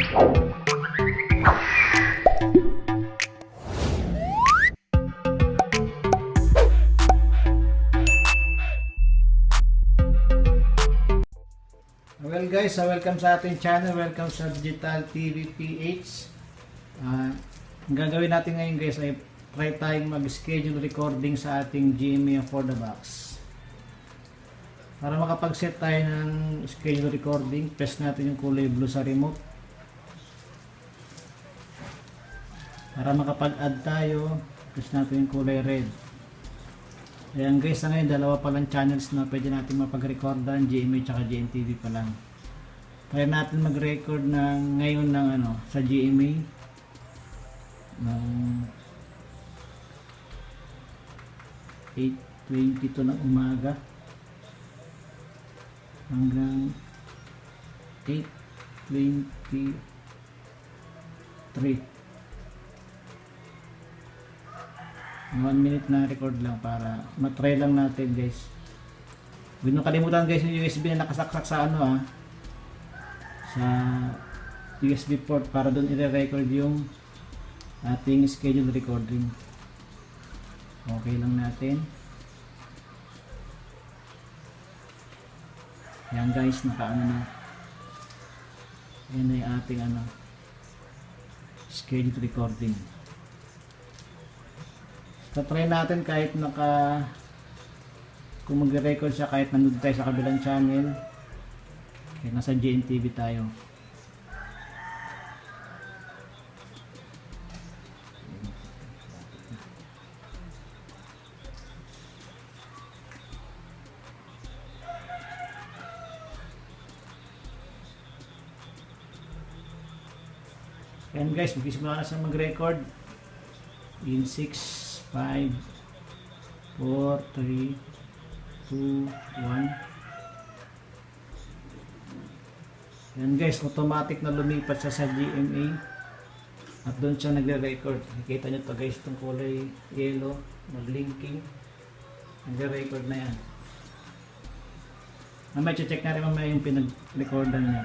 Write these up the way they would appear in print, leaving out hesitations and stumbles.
Well guys, welcome sa ating channel. Welcome sa Digital TV PH. Ang gagawin natin ngayon guys ay try tayong mag-schedule recording sa ating GMA for the box. Para makapag-set tayo ng schedule recording, press natin yung kulay blue sa remote. Para makapag-add tayo, press natin yung kulay red. Ayan guys, ngayon dalawa pa lang channels na pwede natin mapag-recordan, GMA at GNTV pa lang. Kaya natin mag-record ng ngayon ng sa GMA ng 8:22 ng umaga hanggang 8:23. 1 minute na record lang para matry lang natin guys. Huwag nyo kalimutan guys yung USB na nakasaksak sa sa USB port para doon i-record yung ating schedule recording. Okay lang natin. Yan guys, nakaano na. Yan na yung ating schedule recording. Try natin kahit kung mag-record siya kahit nandun tayo sa kabilang channel. Okay, nasa GNTV tayo. Ayan guys, magsisimula na siya mag-record in 6, 5, 4, 3, 2, 1. Yan guys, automatic na lumipat siya sa GMA at doon siya nagre-record. Nakikita nyo to guys, itong kulay yellow nag-linking, nagre-record na yan. Mamaya check na rin mamaya yung pinag-recordan niya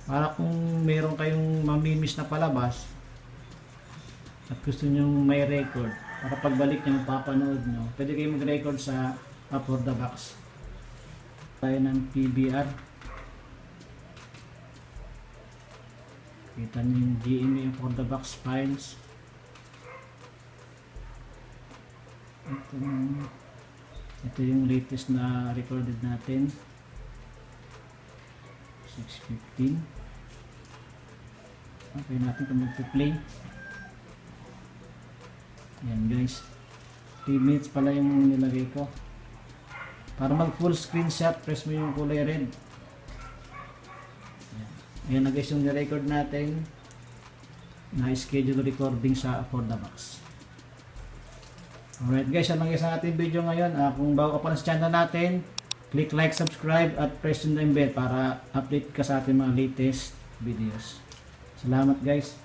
para kung meron kayong mamimiss na palabas at gusto nyo may record para pagbalik nyo mapapanood nyo, pwede kayo mag-record sa for the box tayo ng PBR. Kita nyo yung GMA for the box files. Ito yung latest na recorded natin, 6:15. Okay natin kung mag-play. Yan guys, 3 minutes pala yung nilagay ko. Para mag full screenshot, press mo yung kulay red. Ayan na guys yung nirecord natin na schedule recording sa for the box. Alright guys, yan lang guys ang ating video ngayon. Kung bago ka pa sa channel natin, click like, subscribe at press yung bell para update ka sa ating mga latest videos. Salamat guys.